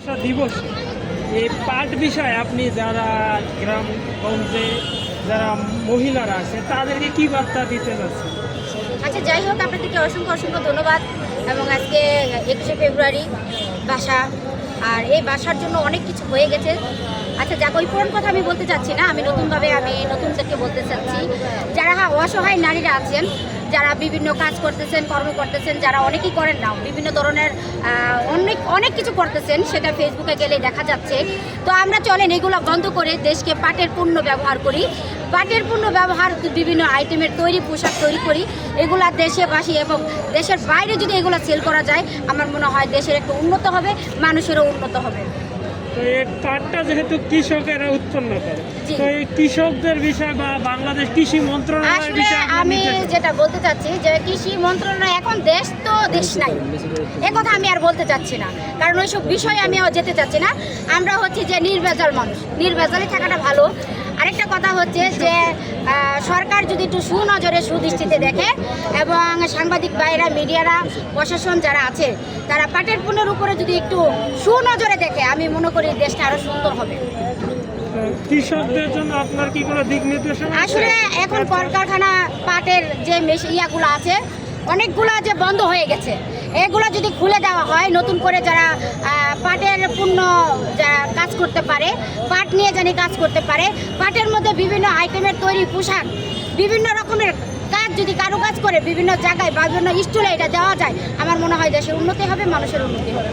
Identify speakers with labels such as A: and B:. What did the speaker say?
A: ভাষা দিবসে এই পাট বিষয়ে আপনি যারা গ্রামগঞ্জে যারা মহিলারা আছে তাদেরকে কি বার্তা দিতে যাচ্ছেন?
B: আচ্ছা, যাই হোক, আপনাদেরকে অসংখ্য অসংখ্য ধন্যবাদ। এবং আজকে 21শে ফেব্রুয়ারি ভাষা, আর এই ভাষার জন্য অনেক কিছু হয়ে গেছে। আচ্ছা, যাক, ওই পুরনো কথা আমি বলতে চাচ্ছি না। আমি নতুনদেরকে বলতে চাচ্ছি, যারা অসহায় নারীরা আছেন, যারা বিভিন্ন কাজ করতেছেন, কর্ম করতেছেন, যারা অনেকেই করেন না, বিভিন্ন ধরনের অনেক কিছু করতেছেন, সেটা ফেসবুকে গেলে দেখা যাচ্ছে। তো আমরা চলেন এগুলো বন্ধ করে দেশকে পাটের পণ্য ব্যবহার করি। পাটের পণ্য ব্যবহার বিভিন্ন আইটেমের তৈরি পোশাক তৈরি করি, এগুলা দেশে বাসি এবং দেশের বাইরে যদি এগুলো সেল করা যায়, আমার মনে হয় দেশের একটু উন্নত হবে, মানুষেরও উন্নত হবে।
A: তো এই পাটটা যেহেতু কৃষকেরা উৎপন্ন করে, তো এই কৃষকদের বিষয় বা বাংলাদেশ কৃষি মন্ত্রণালয়ের
B: আসলে
A: বিষয়ে
B: আমি যেটা বলতে চাচ্ছি যে কৃষি মন্ত্রণালয় এখন দেশ নাই, কথা আমি আর বলতে চাচ্ছি না, কারণ ওইসব বিষয়ে আমি যেতে চাচ্ছি না। আমরা হচ্ছে যে নির্ভেজাল মানুষ, নির্ভেজালে থাকাটা ভালো। আরেকটা কথা হচ্ছে যে সরকার যদি একটু সুনজরে সুদৃষ্টিতে দেখে এবং সাংবাদিক ভাইরা, মিডিয়ারা, প্রশাসন যারা আছে, তারা পাটের পণ্যের উপরে যদি একটু সুনজরে দেখে, আমি মনে করি দেশটা আরো সুন্দর হবে।
A: কৃষকদের জন্য আপনার কি কোনো দিক নির্দেশনা?
B: আসলে এখন কলকারখানা পাটের যে ইয়াগুলো আছে, অনেকগুলো যে বন্ধ হয়ে গেছে, এগুলো যদি খুলে দেওয়া হয়, নতুন করে যারা পাটের পণ্য যারা কাজ করতে পারে, পাট নিয়ে জানি কাজ করতে পারে, পাটের মধ্যে বিভিন্ন আইটেমের তৈরি পোশাক, বিভিন্ন রকমের কাজ যদি কারুকাজ করে বিভিন্ন জায়গায় বা বিভিন্ন স্টলে এটা দেওয়া যায়, আমার মনে হয় দেশের উন্নতি হবে, মানুষের উন্নতি হবে।